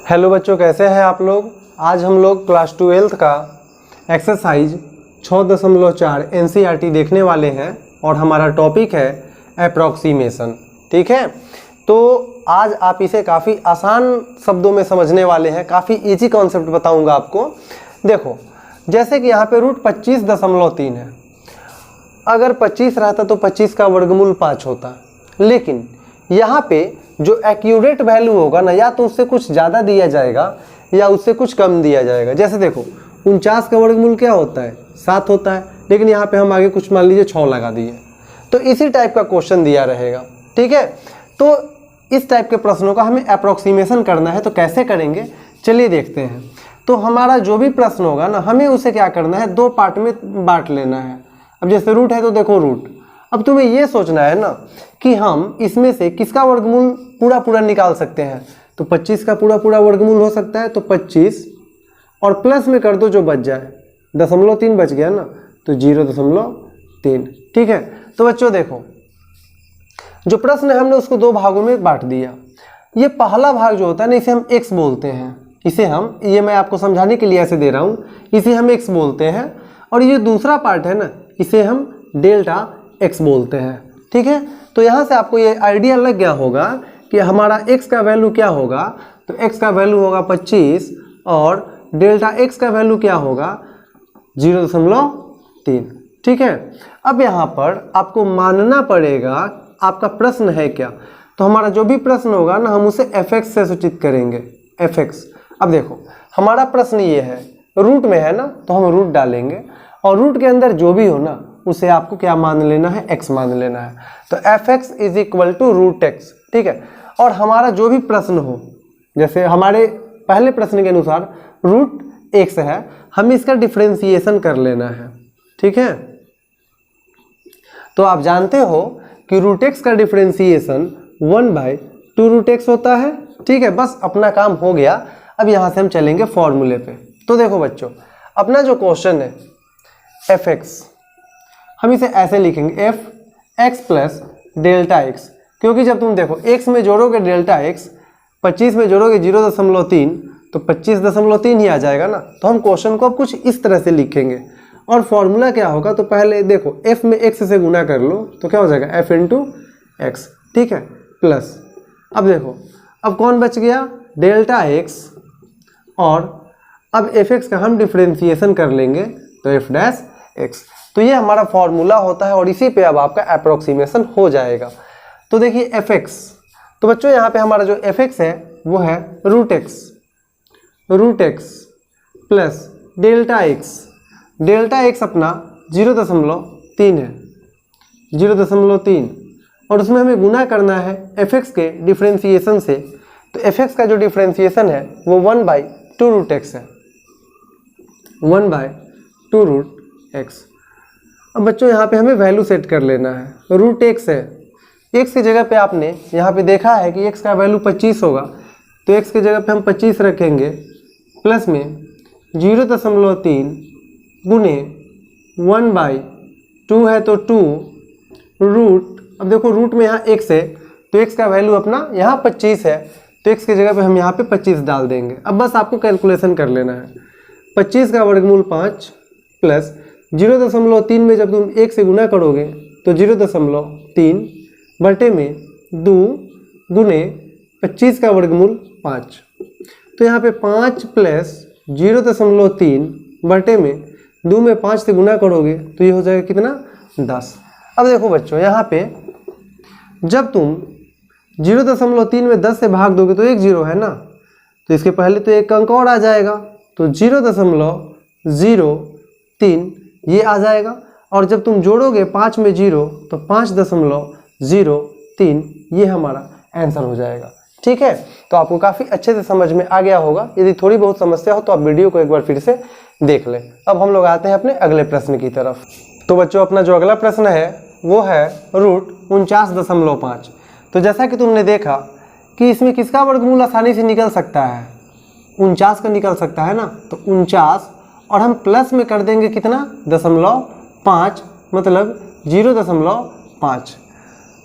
Hello बच्चों, कैसे हैं आप लोग। आज हम लोग क्लास 12th का एक्सरसाइज 6.4 NCERT देखने वाले हैं और हमारा टॉपिक है अप्रॉक्सीमेशन। ठीक है, तो आज आप इसे काफ़ी आसान शब्दों में समझने वाले हैं। काफ़ी इजी कॉन्सेप्ट बताऊंगा आपको। देखो, जैसे कि यहाँ पे रूट 25.3 है। अगर 25 रहता तो 25 का वर्गमूल 5 होता, लेकिन यहाँ पे जो एक्यूरेट वैल्यू होगा ना, या तो उससे कुछ ज़्यादा दिया जाएगा या उससे कुछ कम दिया जाएगा। जैसे देखो, 49 का वर्गमूल क्या होता है, 7 होता है, लेकिन यहाँ पे हम आगे कुछ मान लीजिए 6 लगा दिए, तो इसी टाइप का क्वेश्चन दिया रहेगा। ठीक है, तो इस टाइप के प्रश्नों का हमें अप्रॉक्सीमेशन करना है। तो कैसे करेंगे, चलिए देखते हैं। तो हमारा जो भी प्रश्न होगा ना, हमें उसे क्या करना है, 2 पार्ट में बांट लेना है। अब जैसे रूट है तो देखो रूट, अब तुम्हें ये सोचना है ना कि हम इसमें से किसका वर्गमूल पूरा पूरा निकाल सकते हैं। तो 25 का पूरा पूरा वर्गमूल हो सकता है, तो 25 और प्लस में कर दो जो बच जाए, 0.3 बच गया ना, तो 0.3। ठीक है, तो बच्चों देखो, जो प्रश्न है हमने उसको 2 भागों में बांट दिया। ये पहला भाग जो होता है ना, इसे हम x बोलते हैं। इसे हम, ये मैं आपको समझाने के लिए ऐसे दे रहा हूँ, इसे हम x बोलते हैं। और ये दूसरा पार्ट है ना, इसे हम डेल्टा x बोलते हैं। ठीक है, तो यहाँ से आपको ये आइडिया लग गया होगा कि हमारा x का वैल्यू क्या होगा। तो x का वैल्यू होगा 25 और डेल्टा x का वैल्यू क्या होगा, 0.3। ठीक है, अब यहाँ पर आपको मानना पड़ेगा आपका प्रश्न है क्या। तो हमारा जो भी प्रश्न होगा ना, हम उसे fx से सूचित करेंगे, fx। अब देखो, हमारा प्रश्न ये है, रूट में है ना, तो हम रूट डालेंगे और रूट के अंदर जो भी हो ना, उसे आपको क्या मान लेना है, x मान लेना है। तो fx is equal to root x। ठीक है, और हमारा जो भी प्रश्न हो, जैसे हमारे पहले प्रश्न के अनुसार रूट x है, हम इसका डिफरेंशिएशन कर लेना है। ठीक है, तो आप जानते हो कि रूट x का डिफरेंशिएशन 1/2 रूट x होता है। ठीक है, बस अपना काम हो गया। अब यहाँ से हम चलेंगे फॉर्मूले पे। तो देखो बच्चों, अपना जो क्वेश्चन है fx, हम इसे ऐसे लिखेंगे fx प्लस डेल्टा x, क्योंकि जब तुम देखो x में जोड़ोगे डेल्टा x, 25 में जोड़ोगे 0.3, तो 25.3 ही आ जाएगा ना। तो हम क्वेश्चन को अब कुछ इस तरह से लिखेंगे और फॉर्मूला क्या होगा, तो पहले देखो f में x से गुना कर लो तो क्या हो जाएगा, f इंटू एक्स। ठीक है, प्लस, अब देखो, अब कौन बच गया, डेल्टा x, और अब fx का हम डिफरेंशिएशन कर लेंगे, तो f डैश x। तो ये हमारा फॉर्मूला होता है और इसी पे अब आपका अप्रोक्सीमेशन हो जाएगा। तो देखिए fx, तो बच्चों यहाँ पे हमारा जो fx है वो है root x plus delta x। Delta x अपना 0.3 है, 0.3, और उसमें हमें गुना करना है fx के डिफरेंशिएशन से। तो fx का जो डिफरेंशिएशन है वो 1/2 रूट x है, 1/2 रूट x। अब बच्चों यहाँ पे हमें वैल्यू सेट कर लेना है। रूट x है, x की जगह पे आपने यहाँ पे देखा है कि x का वैल्यू 25 होगा, तो x की जगह पे हम 25 रखेंगे, प्लस में 0.3 गुने 1/2 है तो 2 रूट। अब देखो रूट में यहाँ x है, तो x का वैल्यू अपना यहाँ 25 है, तो x की जगह पे हम यहाँ पे 25 डाल देंगे। अब बस आपको कैलकुलेशन कर लेना है, 25 का वर्गमूल 5 प्लस 0.3 में जब तुम 1 से गुना करोगे तो 0.3 बटे में 2 गुने 25 का वर्गमूल 5। तो यहाँ पे 5 प्लस 0.3 बटे में 2 में 5 से गुना करोगे तो ये हो जाएगा कितना, 10। अब देखो बच्चों, यहाँ पे जब तुम 0.3 में 10 से भाग दोगे तो 1 0 है ना, तो इसके पहले तो एक अंक और आ जाएगा, तो 0.03 ये आ जाएगा। और जब तुम जोड़ोगे 5 में 0 तो 5.03 ये हमारा आंसर हो जाएगा। ठीक है, तो आपको काफ़ी अच्छे से समझ में आ गया होगा। यदि थोड़ी बहुत समस्या हो तो आप वीडियो को एक बार फिर से देख लें। अब हम लोग आते हैं अपने अगले प्रश्न की तरफ। तो बच्चों, अपना जो अगला प्रश्न है वो है रूट 49.5। तो जैसा कि तुमने देखा कि इसमें किसका वर्गमूल आसानी से निकल सकता है, 49 का निकल सकता है ना। तो 49 और हम प्लस में कर देंगे कितना, 0.5, मतलब 0.5।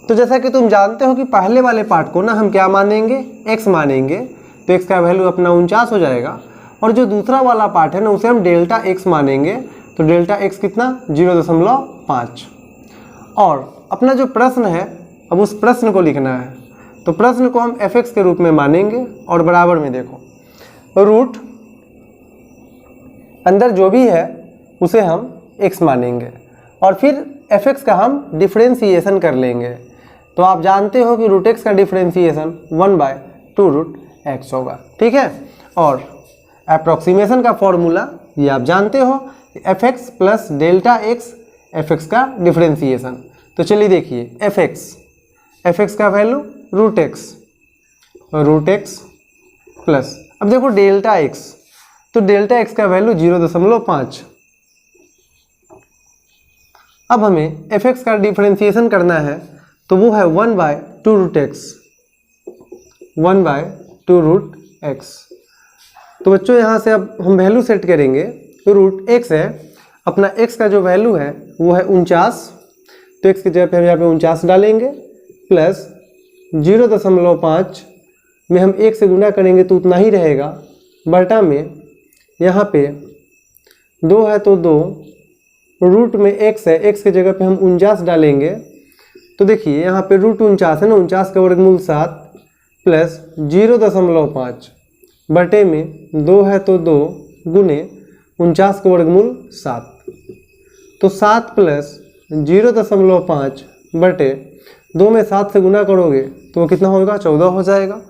तो जैसा कि तुम जानते हो कि पहले वाले पार्ट को ना हम क्या मानेंगे, x मानेंगे, तो x का वैल्यू अपना 49 हो जाएगा। और जो दूसरा वाला पार्ट है ना उसे हम डेल्टा x मानेंगे, तो डेल्टा x कितना 0.5। और अपना जो प्रश्न है अब उस प्रश्न को लिखना है, तो प्रश्न को हम fx के रूप में मानेंगे और बराबर में देखो रूट अंदर जो भी है उसे हम x मानेंगे और फिर fx का हम डिफ्रेंसीएशन कर लेंगे। तो आप जानते हो कि रूट x का डिफ्रेंसीएशन 1/2√x होगा, ठीक है। और अप्रॉक्सीमेशन का फॉर्मूला ये आप जानते हो, fx plus delta x fx का डिफ्रेंसीएशन। तो चलिए देखिए fx का वैल्यू रूट x प्लस, अब देखो डेल्टा x, तो डेल्टा x का वैल्यू 0.5। अब हमें fx का डिफरेंशिएशन करना है, तो वो है 1/2√x। तो बच्चों यहाँ से अब हम वैल्यू सेट करेंगे, तो रूट x है, अपना x का जो वैल्यू है वो है 49, तो x की जगह पे हम यहाँ पे 49 डालेंगे, प्लस 0.5 में हम 1 से गुना करेंगे तो उतना ही रहेगा, बटा में यहाँ पे 2 है तो 2, रूट में x है, x की जगह पे हम 49 डालेंगे, तो देखिए यहाँ पे रूट 49 है ना, 49 का वर्गमूल 7 प्लस 0.5 बटे में 2 है तो 2 गुने 49 का वर्गमूल 7, तो 7 प्लस 0.5 बटे 2 में 7 से गुना करोगे तो वो कितना होगा 14 हो जाएगा।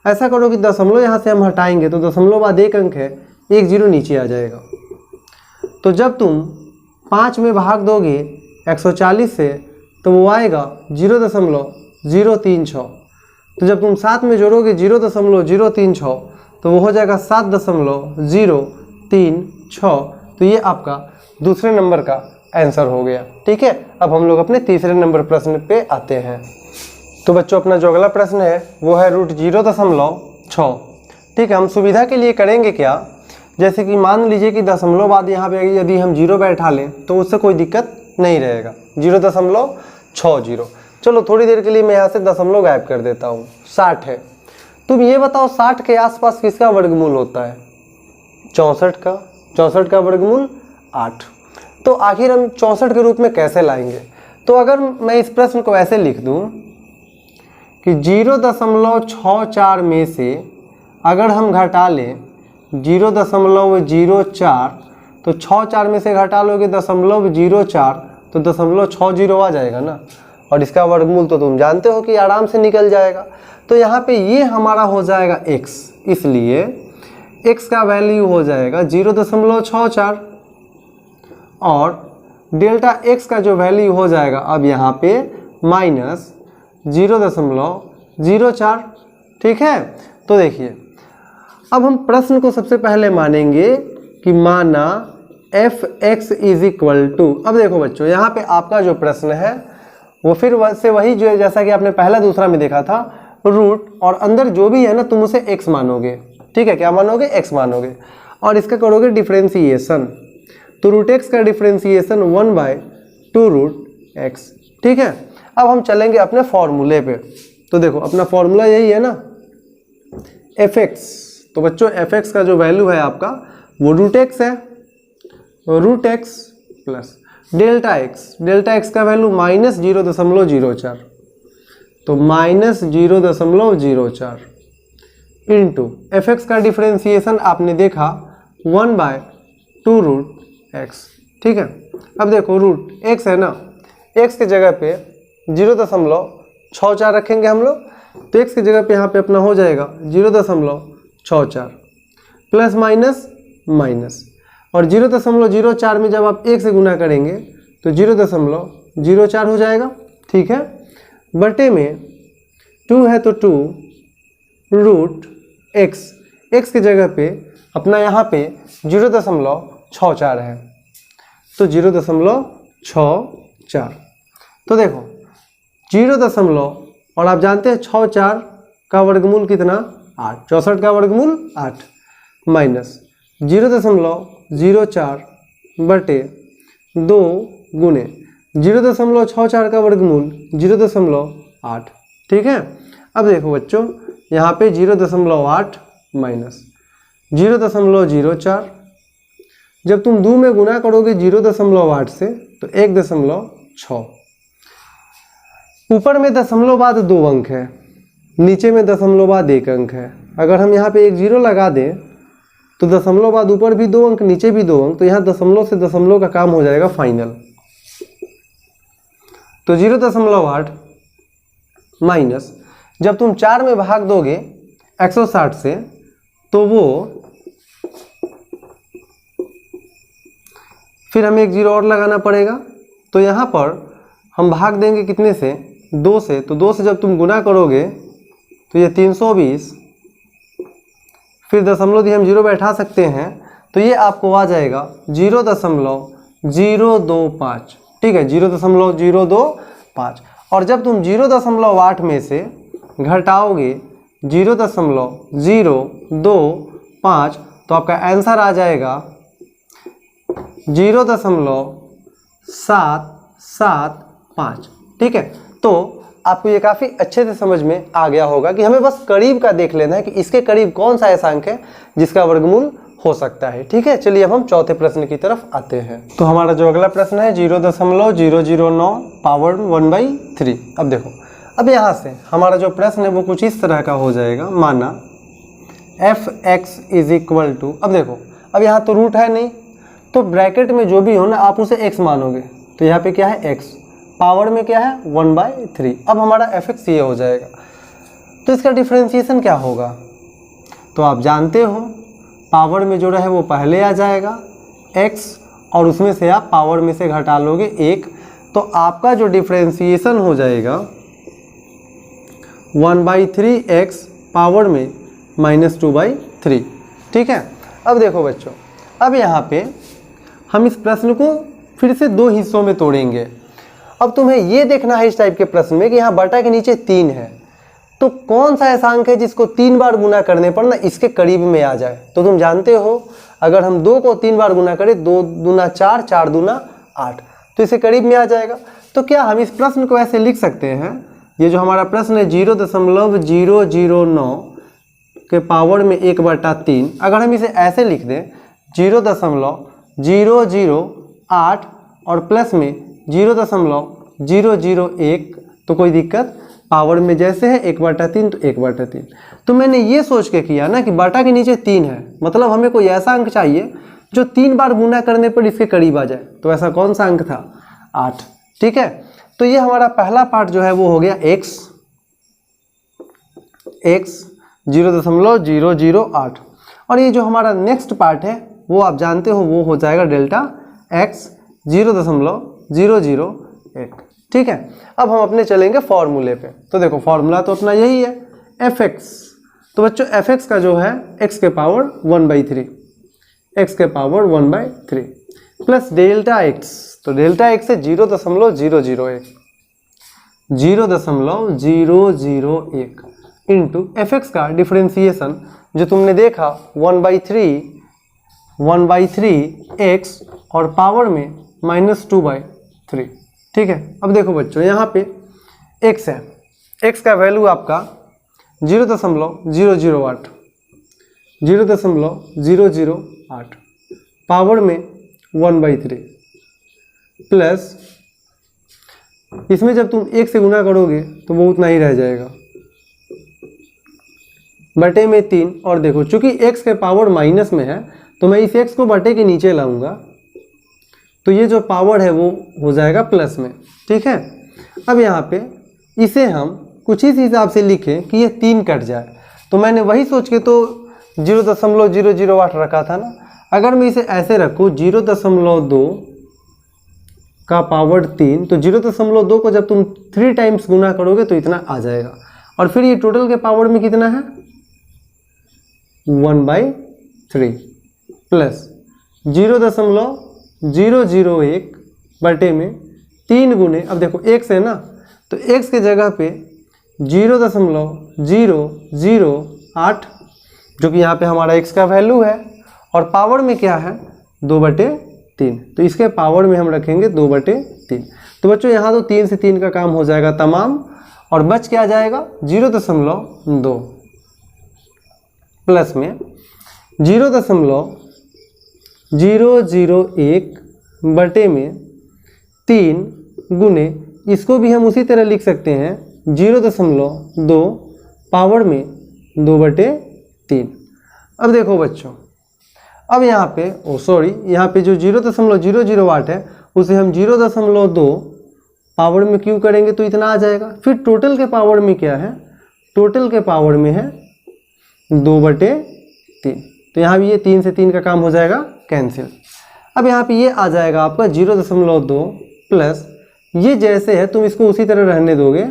ऐसा करो कि दशमलव यहाँ से हम हटाएंगे तो दशमलव बाद एक अंक है, एक जीरो नीचे आ जाएगा। तो जब तुम 5 में भाग दोगे 140 से तो वो आएगा 0.036। तो जब तुम 7 में जोड़ोगे 0.036 तो वो हो जाएगा 7.036। तो ये आपका दूसरे नंबर का आंसर हो गया, ठीक है। अब हम लोग अपने तीसरे नंबर प्रश्न पे आते हैं। तो बच्चों अपना जो अगला प्रश्न है वो है रूट 0.6, ठीक है। हम सुविधा के लिए करेंगे क्या, जैसे कि मान लीजिए कि दशमलव बाद यहाँ पे यदि हम 0 बैठा लें तो उससे कोई दिक्कत नहीं रहेगा, 0.60। चलो थोड़ी देर के लिए मैं यहाँ से दशमलव गायब कर देता हूँ। 60 है, तुम ये बताओ 60 के आसपास किसका वर्गमूल होता है, 64 का। 64 का वर्गमूल 8। तो आखिर हम 64 के रूप में कैसे लाएंगे, तो अगर मैं इस प्रश्न को ऐसे लिख दूँ कि 0.64 में से अगर हम घटा लें 0.04, तो 64 में से घटा लोगे 0.04 तो 0.60 आ जाएगा ना, और इसका वर्गमूल तो तुम जानते हो कि आराम से निकल जाएगा। तो यहाँ पे ये हमारा हो जाएगा x, इसलिए x का वैल्यू हो जाएगा 0.64 और डेल्टा x का जो वैल्यू हो जाएगा अब यहाँ पे माइनस 0.04, ठीक है। तो देखिए अब हम प्रश्न को सबसे पहले मानेंगे कि माना fx इज इक्वल टू, अब देखो बच्चों यहाँ पे आपका जो प्रश्न है वो फिर से वही जो जैसा कि आपने पहला दूसरा में देखा था, रूट और अंदर जो भी है ना तुम उसे x मानोगे, ठीक है। क्या मानोगे, x मानोगे और इसका करोगे डिफरेंशिएशन, तो रूट x का डिफरेंशिएशन 1/2√x, ठीक है। अब हम चलेंगे अपने फॉर्मूले पे, तो देखो अपना फॉर्मूला यही है ना fx, तो बच्चों fx का जो वैल्यू है आपका वो रूट x है, root x plus delta x का वैल्यू माइनस 0.04, तो माइनस 0.04 इंटू fx का डिफरेंशिएशन आपने देखा 1/2√x, ठीक है। अब देखो रूट x है ना, x की जगह पे 0.64 रखेंगे हम लोग, तो x की जगह पे यहाँ पे अपना हो जाएगा 0.64 प्लस माइनस माइनस, और 0.04 में जब आप 1 से गुना करेंगे तो 0.04 हो जाएगा, ठीक है। बटे में 2 है तो 2 रूट x की जगह पे अपना यहाँ पे 0.64 है, तो 0.64। तो देखो 0 और आप जानते हैं 64 का वर्गमूल कितना 8, 64 का वर्गमूल 8 माइनस 0.04 बटे 2 गुने 0.64 का वर्गमूल 0.8। ठीक है, अब देखो बच्चों यहाँ पे 0.8 माइनस 0.04। जब तुम 2 में गुना करोगे 0.8 से तो 1.6। ऊपर में दशमलव बाद 2 अंक है, नीचे में दशमलव बाद 1 अंक है। अगर हम यहाँ पे एक 0 लगा दें तो दशमलव बाद ऊपर भी 2 अंक नीचे भी 2 अंक, तो यहाँ दशमलव से दशमलव का काम हो जाएगा फाइनल। तो 0.8 माइनस जब तुम 4 में भाग दोगे 160 से तो वो फिर हमें एक 0 और लगाना पड़ेगा। तो यहाँ पर हम भाग देंगे कितने से, 2 से। तो 2 से जब तुम गुना करोगे तो ये 320, फिर दशमलव दी हम 0 बैठा सकते हैं तो ये आपको आ जाएगा 0.025। ठीक है, 0.025। और जब तुम 0.8 में से घटाओगे 0.025 तो आपका आंसर आ जाएगा 0.775। ठीक है, तो आपको ये काफ़ी अच्छे से समझ में आ गया होगा कि हमें बस करीब का देख लेना है कि इसके करीब कौन सा ऐसा अंक है जिसका वर्गमूल हो सकता है। ठीक है, चलिए अब हम चौथे प्रश्न की तरफ आते हैं। तो हमारा जो अगला प्रश्न है 0.009 पावर 1/3। अब देखो, अब यहाँ से हमारा जो प्रश्न है वो कुछ इस तरह का हो जाएगा। माना f(x) इज इक्वल टू, अब देखो अब यहाँ तो रूट है नहीं, तो ब्रैकेट में जो भी हो ना आप उसे x मानोगे। तो यहाँ पे क्या है x, पावर में क्या है 1/3। अब हमारा f(x) ये हो जाएगा। तो इसका डिफरेंशिएशन क्या होगा, तो आप जानते हो पावर में जो रहे वो पहले आ जाएगा x, और उसमें से आप पावर में से घटा लोगे 1। तो आपका जो डिफरेंशिएशन हो जाएगा 1/3x पावर में -2/3। ठीक है, अब देखो बच्चों, अब यहाँ पे हम इस प्रश्न को फिर से 2 हिस्सों में तोड़ेंगे। अब तुम्हें ये देखना है इस टाइप के प्रश्न में कि यहाँ बटा के नीचे 3 है, तो कौन सा ऐसा अंक है जिसको 3 बार गुना करने पर ना इसके करीब में आ जाए। तो तुम जानते हो अगर हम 2 को 3 बार गुना करें, 2 दूना 4, 4 दूना 8, तो इसके करीब में आ जाएगा। तो क्या हम इस प्रश्न को ऐसे लिख सकते हैं, ये जो हमारा प्रश्न है 0.009 के पावर में 1/3, अगर हम इसे ऐसे लिख दें 0.008 और प्लस में 0.001, तो कोई दिक्कत, पावर में जैसे है 1/3 तो 1/3। तो मैंने ये सोच के किया ना कि बटा के नीचे 3 है, मतलब हमें कोई ऐसा अंक चाहिए जो 3 बार गुना करने पर इसके करीब आ जाए। तो ऐसा कौन सा अंक था, 8। ठीक है, तो ये हमारा पहला पार्ट जो है वो हो गया x 0.008। और ये जो हमारा नेक्स्ट पार्ट है वो आप जानते हो वो हो जाएगा डेल्टा x 0.001। ठीक है, अब हम अपने चलेंगे फॉर्मूले पे। तो देखो फॉर्मूला तो अपना यही है fx। तो बच्चों fx का जो है x के पावर 1/3, x के पावर 1/3 प्लस डेल्टा x। तो डेल्टा x है 0.001 इंटू fx का डिफरेंशिएशन जो तुमने देखा 1/3x और पावर में -2/3। ठीक है, अब देखो बच्चों यहाँ पे x है, x का वैल्यू आपका 0.008 पावर में 1/3 प्लस इसमें जब तुम 1 से गुना करोगे तो वो उतना ही रह जाएगा बटे में 3। और देखो चूंकि x के पावर माइनस में है तो मैं इस x को बटे के नीचे लाऊंगा, तो ये जो पावर है वो हो जाएगा प्लस में। ठीक है, अब यहाँ पे इसे हम कुछ इस हिसाब से लिखें कि ये 3 कट जाए। तो मैंने वही सोच के तो 0.008 रखा था ना। अगर मैं इसे ऐसे रखूँ 0.2 का पावर 3, तो 0.2 को जब तुम 3 टाइम्स गुना करोगे तो इतना आ जाएगा। और फिर ये टोटल के पावर में कितना है 1/3 प्लस 0.001 बटे में 3 गुने, अब देखो x है ना, तो x के जगह पे 0.008 जो कि यहाँ पे हमारा x का वैल्यू है, और पावर में क्या है 2/3। तो इसके पावर में हम रखेंगे 2/3। तो बच्चों यहाँ तो 3 से 3 का काम हो जाएगा तमाम, और बच क्या जाएगा 0.2 प्लस में 0.001 बटे में 3 गुने, इसको भी हम उसी तरह लिख सकते हैं 0.2 पावर में 2/3। अब देखो बच्चों, अब यहाँ पे यहाँ पे जो 0.008 है उसे हम 0.2 पावर में क्यों करेंगे तो इतना आ जाएगा। फिर टोटल के पावर में क्या है, टोटल के पावर में है 2/3, तो यहाँ भी ये 3 से 3 का काम हो जाएगा कैंसिल। अब यहाँ पे ये आ जाएगा आपका 0.2 प्लस, ये जैसे है तुम इसको उसी तरह रहने दोगे,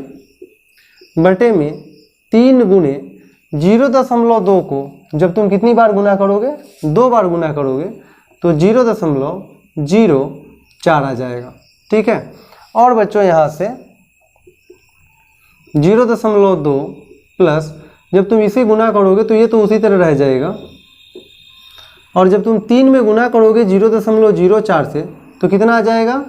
बटे में 3 गुने 0.2 को जब तुम कितनी बार गुना करोगे, 2 बार गुना करोगे, तो 0.04 आ जाएगा। ठीक है, और बच्चों यहाँ से 0.2 प्लस जब तुम इसे गुना करोगे तो ये तो उसी तरह रह जाएगा, और जब तुम 3 में गुना करोगे 0.04 से तो कितना आ जाएगा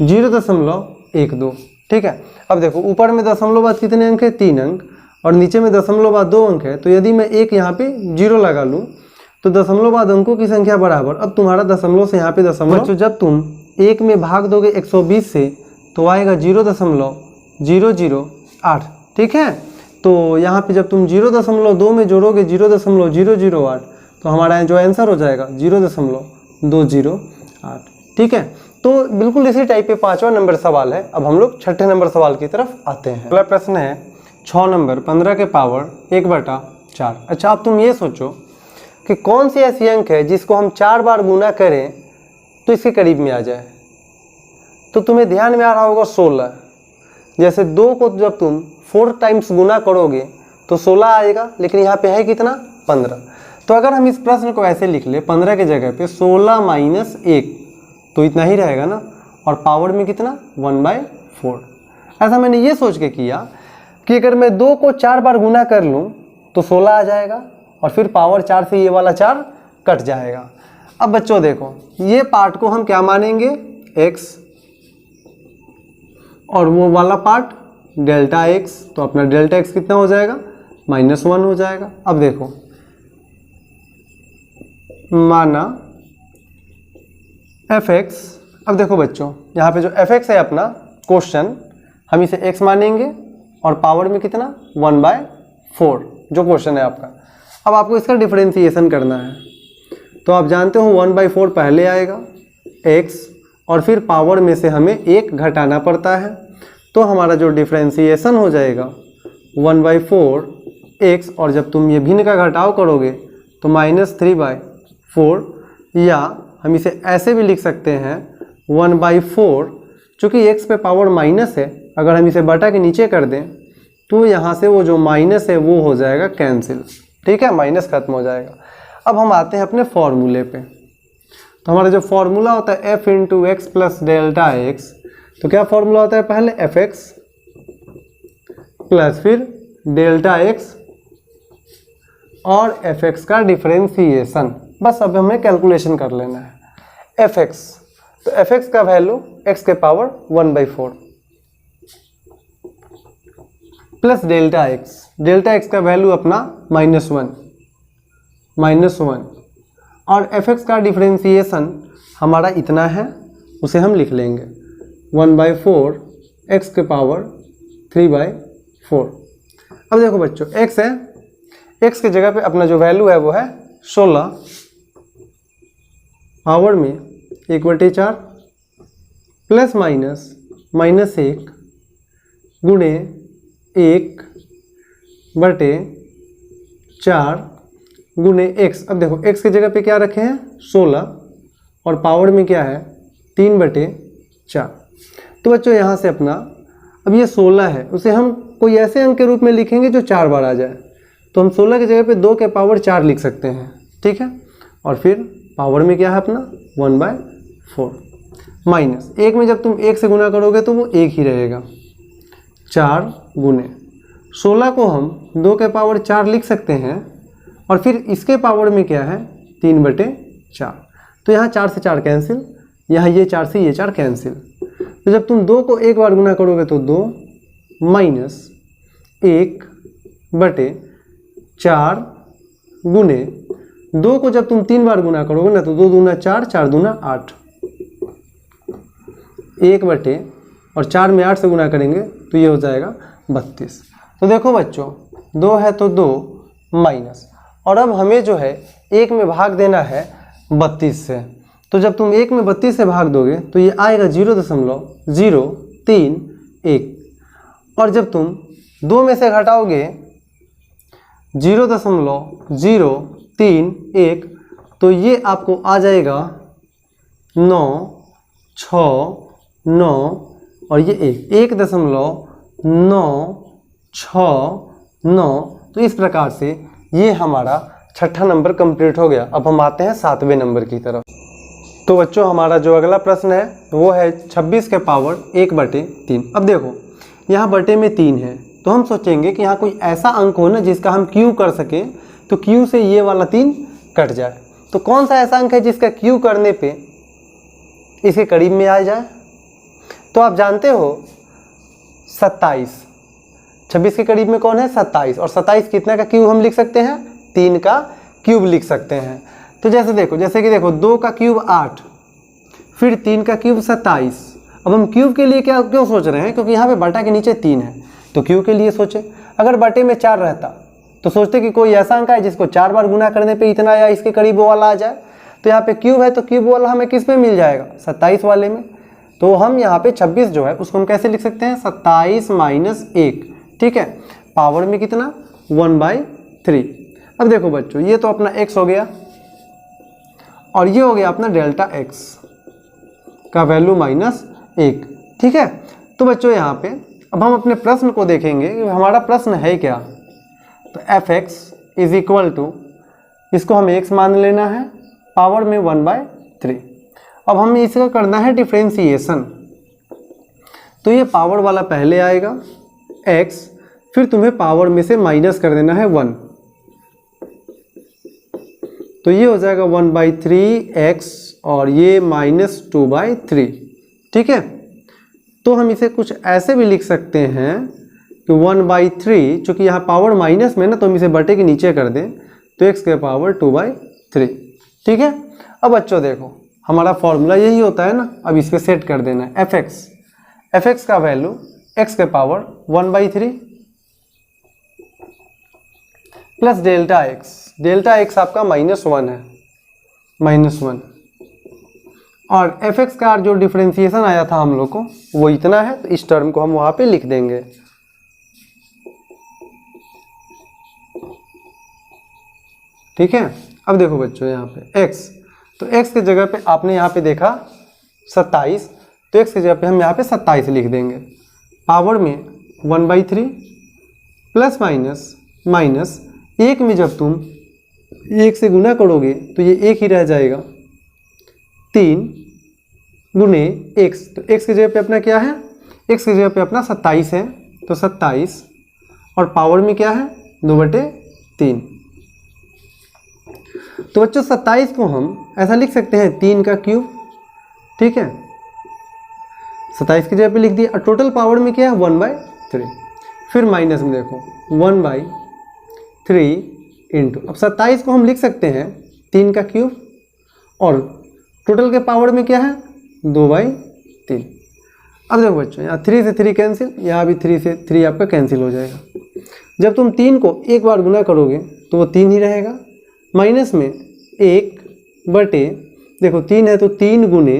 0.12। ठीक है, अब देखो ऊपर में दशमलव बाद कितने अंक है, 3 अंक, और नीचे में दशमलव बाद 2 अंक है, तो यदि मैं एक यहाँ पे 0 लगा लूँ तो दशमलव बाद अंकों की संख्या बराबर, अब तुम्हारा दशमलव से यहाँ पे दशमलव, बच्चों जब तुम 1 में भाग दोगे 120 से तो आएगा 0.008। ठीक है, तो यहाँ पे जब तुम 0.2 में जोड़ोगे 0.008 तो हमारा जो आंसर हो जाएगा 0.208। ठीक है, तो बिल्कुल इसी टाइप पे 5वां नंबर सवाल है। अब हम लोग 6ठे नंबर सवाल की तरफ आते हैं। अगला प्रश्न है 6 नंबर 15 के पावर 1/4। अच्छा, अब तुम ये सोचो कि कौन सी ऐसी अंक है जिसको हम 4 बार गुना करें तो इसके करीब में आ जाए। तो तुम्हें ध्यान में आ रहा होगा 16, जैसे 2 को जब तुम 4 टाइम्स गुना करोगे तो 16 आएगा, लेकिन यहाँ पे है कितना 15। तो अगर हम इस प्रश्न को ऐसे लिख ले 15 के जगह पे 16 माइनस 1 तो इतना ही रहेगा ना, और पावर में कितना 1/4। ऐसा मैंने ये सोच के किया कि अगर मैं 2 को 4 बार गुना कर लूँ तो 16 आ जाएगा, और फिर पावर 4 से ये वाला 4 कट जाएगा। अब बच्चों देखो, ये पार्ट को हम क्या मानेंगे x, और वो वाला पार्ट डेल्टा x, तो अपना डेल्टा x कितना हो जाएगा -1 हो जाएगा। अब देखो, माना fx, अब देखो बच्चों यहाँ पे जो fx है अपना क्वेश्चन, हम इसे x मानेंगे और पावर में कितना 1/4 जो क्वेश्चन है आपका। अब आपको इसका डिफरेंशिएशन करना है, तो आप जानते हो 1/4 पहले आएगा x, और फिर पावर में से हमें 1 घटाना पड़ता है, तो हमारा जो डिफरेंशिएशन हो जाएगा 1/4 x, और जब तुम ये भिन्न का घटाव करोगे तो -3/4, या हम इसे ऐसे भी लिख सकते हैं 1/4, चूँकि x पे पावर माइनस है, अगर हम इसे बटा के नीचे कर दें तो यहाँ से वो जो माइनस है वो हो जाएगा कैंसिल। ठीक है, माइनस खत्म हो जाएगा। अब हम आते हैं अपने फॉर्मूले पे, तो हमारा जो फॉर्मूला होता है f × x plus delta x, तो क्या फॉर्मूला होता है पहले fx प्लस फिर डेल्टा x और fx का डिफरेंशिएशन। बस अब हमें कैलकुलेशन कर लेना है fx, तो fx का वैल्यू x के पावर 1/4 प्लस डेल्टा x का वैल्यू अपना -1, और fx का डिफरेंशिएशन हमारा इतना है, उसे हम लिख लेंगे 1/4 x के पावर 3/4। अब देखो बच्चों, x है, x की जगह पे अपना जो वैल्यू है वो है 16 पावर में 1/4 प्लस -1 गुणे 1/4 गुणे x। अब देखो x की जगह पे क्या रखे हैं 16, और पावर में क्या है 3/4। तो बच्चों यहाँ से अपना, अब ये 16 है, उसे हम कोई ऐसे अंक के रूप में लिखेंगे जो 4 बार आ जाए, तो हम 16 की जगह पे 2 के पावर 4 लिख सकते हैं। ठीक है, और फिर पावर में क्या है अपना 1/4, माइनस 1 में जब तुम 1 से गुना करोगे तो वो 1 ही रहेगा, 4 गुने 16 को हम 2 के पावर 4 लिख सकते हैं, और फिर इसके पावर में क्या है 3/4, तो यहाँ 4 से 4 कैंसिल, यहाँ ये 4 से ये 4 कैंसिल। तो जब तुम 2 को एक बार गुना करोगे तो 2 माइनस 1/4 गुने 2 को जब तुम 3 बार गुना करोगे ना तो 2 दूना 4, 4 दूना 8, 1/4 में 8 से गुना करेंगे तो ये हो जाएगा 32। तो देखो बच्चों 2 है तो 2 माइनस, और अब हमें जो है 1 में भाग देना है 32 से। तो जब तुम 1 में 32 से भाग दोगे तो ये आएगा 0.031, और जब तुम 2 में से घटाओगे 0.031 तो ये आपको आ जाएगा 9, 6, 9 और ये 1.969। तो इस प्रकार से ये हमारा छठा नंबर कंप्लीट हो गया। अब हम आते हैं 7वें नंबर की तरफ। तो बच्चों हमारा जो अगला प्रश्न है वो है 26 के पावर 1/3। अब देखो यहाँ बटे में 3 है, तो हम सोचेंगे कि यहाँ कोई ऐसा अंक हो ना जिसका हम क्यू कर सकें, तो क्यू से ये वाला 3 कट जाए। तो कौन सा ऐसा अंक है जिसका क्यू करने पे इसके करीब में आ जाए? तो आप जानते हो 27, 26 के करीब में कौन है? 27, और 27 कितना का क्यूब हम लिख सकते हैं? 3 का क्यूब लिख सकते हैं। तो जैसे कि देखो 2 का क्यूब 8, फिर 3 का क्यूब 27। अब हम क्यूब के लिए क्यों सोच रहे हैं? क्योंकि यहाँ पे बटा के नीचे 3 है, तो क्यूब के लिए सोचे। अगर बटे में 4 रहता तो सोचते कि कोई ऐसा अंक है जिसको 4 बार गुना करने पे इतना या इसके करीब वो वाला आ जाए। तो यहाँ पे क्यूब है तो क्यूब वाला हमें किस में मिल जाएगा? 27 वाले में। तो हम यहाँ पे 26 जो है उसको हम कैसे लिख सकते हैं? 27 माइनस 1, ठीक है। पावर में कितना? 1/3। अब देखो बच्चों ये तो अपना x हो गया, और ये हो गया अपना डेल्टा x का वैल्यू -1, ठीक है। तो बच्चों यहाँ पे अब हम अपने प्रश्न को देखेंगे कि हमारा प्रश्न है क्या। तो fx इज इक्वल टू, इसको हमें x मान लेना है, पावर में 1/3। अब हमें इसका करना है डिफ्रेंसिएशन। तो ये पावर वाला पहले आएगा x, फिर तुम्हें पावर में से माइनस कर देना है 1, तो ये हो जाएगा 1/3x और ये -2/3, ठीक है। तो हम इसे कुछ ऐसे भी लिख सकते हैं कि 1/3, चूँकि यहाँ पावर माइनस में ना तो हम इसे बटे के नीचे कर दें, तो x के पावर 2/3, ठीक है। अब बच्चों देखो हमारा फॉर्मूला यही होता है ना, अब इस पर सेट कर देना है fx का वैल्यू x के पावर 1/3 प्लस डेल्टा x आपका -1 है, -1, और fx का जो डिफरेंशिएशन आया था हम लोग को वो इतना है, तो इस टर्म को हम वहाँ पे लिख देंगे। ठीक है। अब देखो बच्चों यहाँ पे x, तो x की जगह पे आपने यहाँ पे देखा 27, तो x की जगह पे हम यहाँ पे 27 लिख देंगे। पावर में 1/3 प्लस माइनस 1 में जब तुम 1 से गुना करोगे तो ये 1 ही रह जाएगा, 3 गुने x, तो x की जगह पे अपना क्या है? x की जगह पे अपना 27 है, तो 27, और पावर में क्या है? 2/3। तो बच्चों 27 को हम ऐसा लिख सकते हैं 3 का क्यूब, ठीक है। 27 की जगह पे लिख दिया, और टोटल पावर में क्या है? 1/3। फिर माइनस में देखो 1/3 इंटू, अब 27 को हम लिख सकते हैं 3 का क्यूब, और टोटल के पावर में क्या है? 2/3। अब देखो बच्चों यहाँ 3 से 3 कैंसिल, यहाँ भी 3 से 3 आपका कैंसिल हो जाएगा। जब तुम 3 को एक बार गुना करोगे तो वो 3 ही रहेगा, माइनस में 1 बटे, देखो 3 है तो 3 गुने,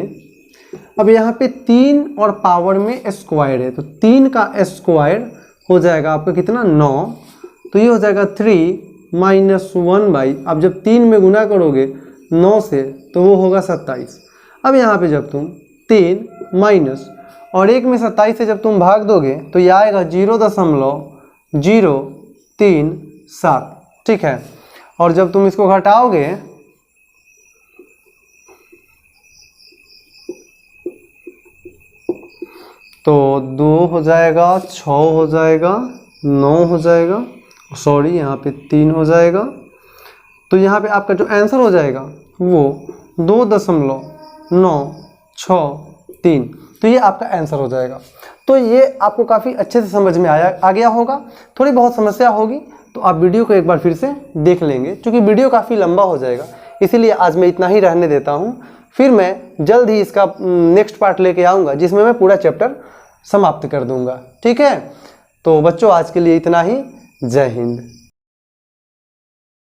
अब यहाँ पे 3 और पावर में स्क्वायर है, तो 3 का स्क्वायर हो जाएगा आपका कितना? 9, तो ये हो जाएगा 3 माइनस 1/, अब जब 3 में गुना करोगे 9 से तो वो होगा 27। अब यहाँ पे जब तुम 3 माइनस और 1 में 27 से जब तुम भाग दोगे तो ये आएगा 0.037, ठीक है। और जब तुम इसको घटाओगे तो 2 हो जाएगा, 6 हो जाएगा, 9 हो जाएगा, सॉरी यहाँ पे 3 हो जाएगा। तो यहाँ पे आपका जो आंसर हो जाएगा वो 6 3, तो ये आपका आंसर हो जाएगा। तो ये आपको काफ़ी अच्छे से समझ में आ गया होगा। थोड़ी बहुत समस्या होगी तो आप वीडियो को एक बार फिर से देख लेंगे, क्योंकि वीडियो काफ़ी लंबा हो जाएगा, इसीलिए आज मैं इतना ही रहने देता हूँ। फिर मैं जल्द ही इसका नेक्स्ट पार्ट लेके आऊँगा जिसमें मैं पूरा चैप्टर समाप्त कर दूँगा। ठीक है, तो बच्चों आज के लिए इतना ही। जय हिंद।